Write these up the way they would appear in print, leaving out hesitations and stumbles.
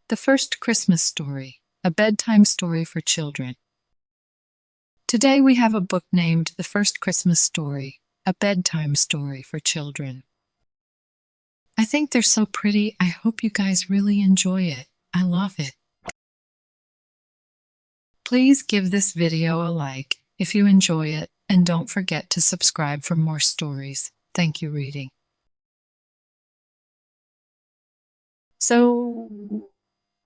The First Christmas Story, a bedtime story for children. Today we have a book named The First Christmas Story, a bedtime story for children. I think they're so pretty. I hope you guys really enjoy it. I love it. Please give this video a like if you enjoy it, and don't forget to subscribe for more stories. Thank you, reading. So,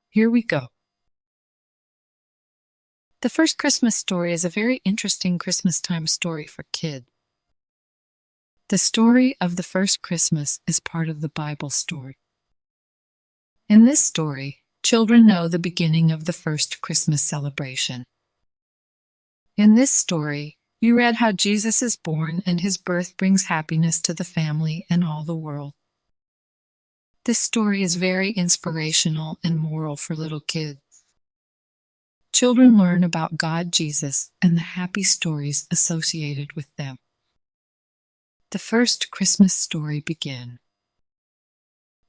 here we go. The First Christmas Story is a very interesting Christmas time story for kids. The story of the first Christmas is part of the Bible story. In this story, children know the beginning of the first Christmas celebration. In this story, you read how Jesus is born and his birth brings happiness to the family and all the world. This story is very inspirational and moral for little kids. Children learn about God, Jesus, and the happy stories associated with them. The first Christmas story began.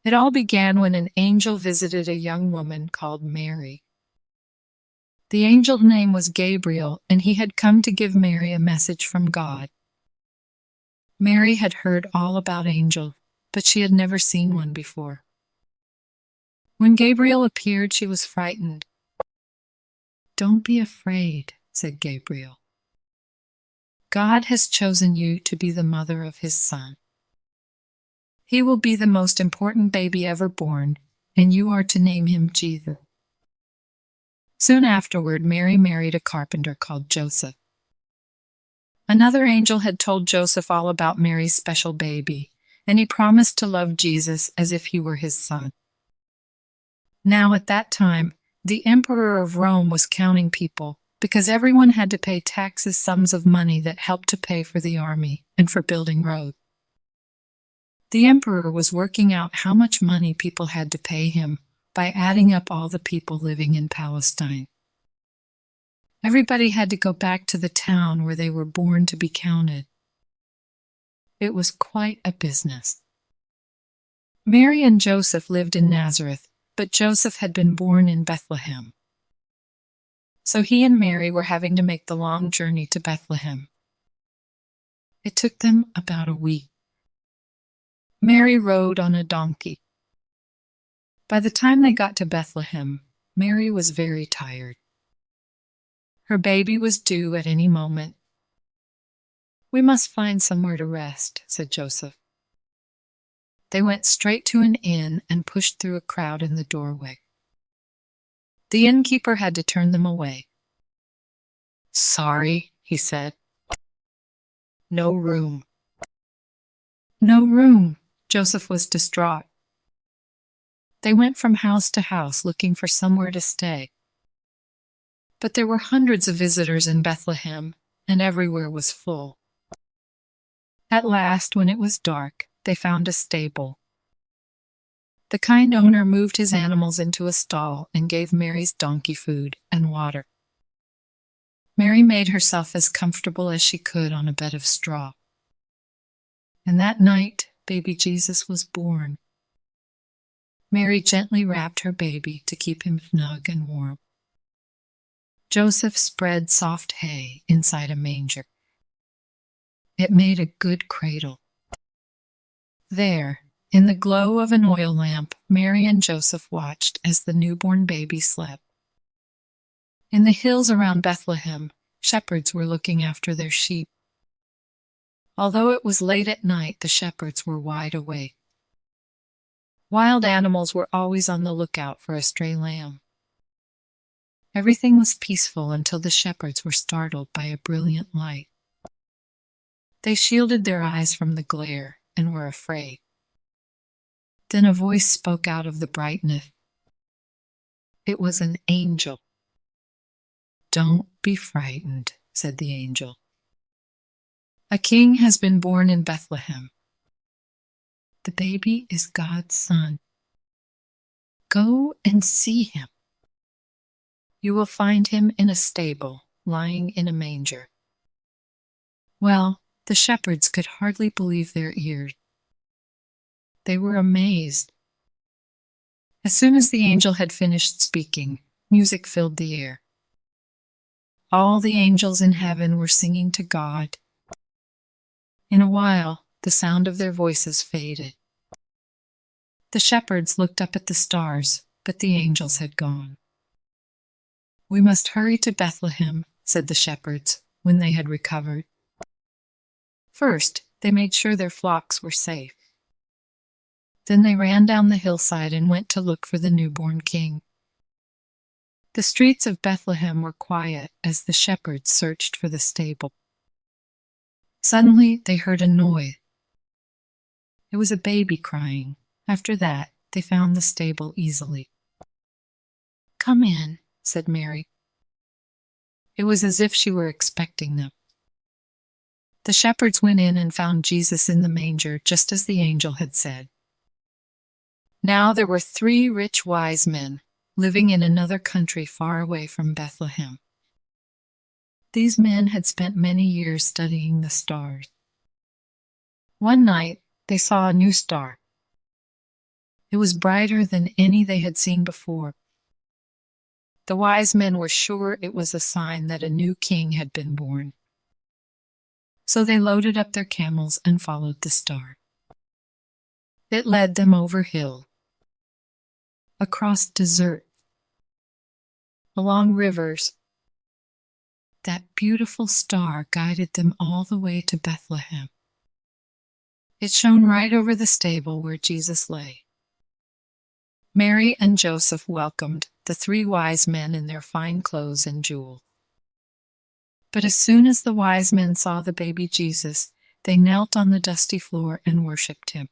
It all began when an angel visited a young woman called Mary. The angel's name was Gabriel, and he had come to give Mary a message from God. Mary had heard all about angels, but she had never seen one before. When Gabriel appeared, she was frightened. "Don't be afraid," said Gabriel. "God has chosen you to be the mother of his son. He will be the most important baby ever born, and you are to name him Jesus." Soon afterward, Mary married a carpenter called Joseph. Another angel had told Joseph all about Mary's special baby, and he promised to love Jesus as if he were his son. Now, at that time, the emperor of Rome was counting people, because everyone had to pay taxes, sums of money that helped to pay for the army and for building roads. The emperor was working out how much money people had to pay him by adding up all the people living in Palestine. Everybody had to go back to the town where they were born to be counted. It was quite a business. Mary and Joseph lived in Nazareth, but Joseph had been born in Bethlehem. So he and Mary were having to make the long journey to Bethlehem. It took them about a week. Mary rode on a donkey. By the time they got to Bethlehem, Mary was very tired. Her baby was due at any moment. "We must find somewhere to rest," said Joseph. They went straight to an inn and pushed through a crowd in the doorway. The innkeeper had to turn them away. "Sorry," he said. "No room." No room! Joseph was distraught. They went from house to house looking for somewhere to stay. But there were hundreds of visitors in Bethlehem, and everywhere was full. At last, when it was dark, they found a stable. The kind owner moved his animals into a stall and gave Mary's donkey food and water. Mary made herself as comfortable as she could on a bed of straw. And that night, baby Jesus was born. Mary gently wrapped her baby to keep him snug and warm. Joseph spread soft hay inside a manger. It made a good cradle. There, in the glow of an oil lamp, Mary and Joseph watched as the newborn baby slept. In the hills around Bethlehem, shepherds were looking after their sheep. Although it was late at night, the shepherds were wide awake. Wild animals were always on the lookout for a stray lamb. Everything was peaceful until the shepherds were startled by a brilliant light. They shielded their eyes from the glare and were afraid. Then a voice spoke out of the brightness. It was an angel. "Don't be frightened," said the angel. "A king has been born in Bethlehem. The baby is God's son. Go and see him. You will find him in a stable, lying in a manger." Well, the shepherds could hardly believe their ears. They were amazed. As soon as the angel had finished speaking, music filled the air. All the angels in heaven were singing to God. In a while, the sound of their voices faded. The shepherds looked up at the stars, but the angels had gone. "We must hurry to Bethlehem," said the shepherds, when they had recovered. First, they made sure their flocks were safe. Then they ran down the hillside and went to look for the newborn king. The streets of Bethlehem were quiet as the shepherds searched for the stable. Suddenly, they heard a noise. It was a baby crying. After that, they found the stable easily. "Come in," said Mary. It was as if she were expecting them. The shepherds went in and found Jesus in the manger, just as the angel had said. Now there were 3 rich wise men living in another country far away from Bethlehem. These men had spent many years studying the stars. One night, they saw a new star. It was brighter than any they had seen before. The wise men were sure it was a sign that a new king had been born. So they loaded up their camels and followed the star. It led them over hill, across desert, along rivers. That beautiful star guided them all the way to Bethlehem. It shone right over the stable where Jesus lay. Mary and Joseph welcomed the 3 wise men in their fine clothes and jewels. But as soon as the wise men saw the baby Jesus, they knelt on the dusty floor and worshipped him.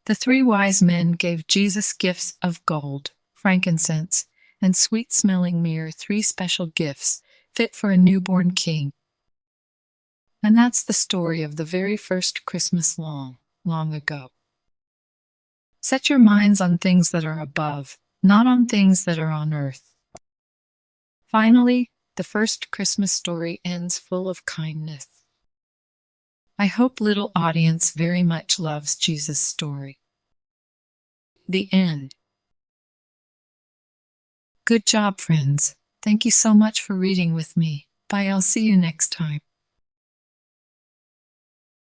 The 3 wise men gave Jesus gifts of gold, frankincense, and sweet-smelling myrrh, 3 special gifts fit for a newborn king. And that's the story of the very first Christmas long, long ago. Set your minds on things that are above, not on things that are on earth. Finally, the first Christmas story ends full of kindness. I hope little audience very much loves Jesus' story. The end. Good job, friends. Thank you so much for reading with me. Bye, I'll see you next time.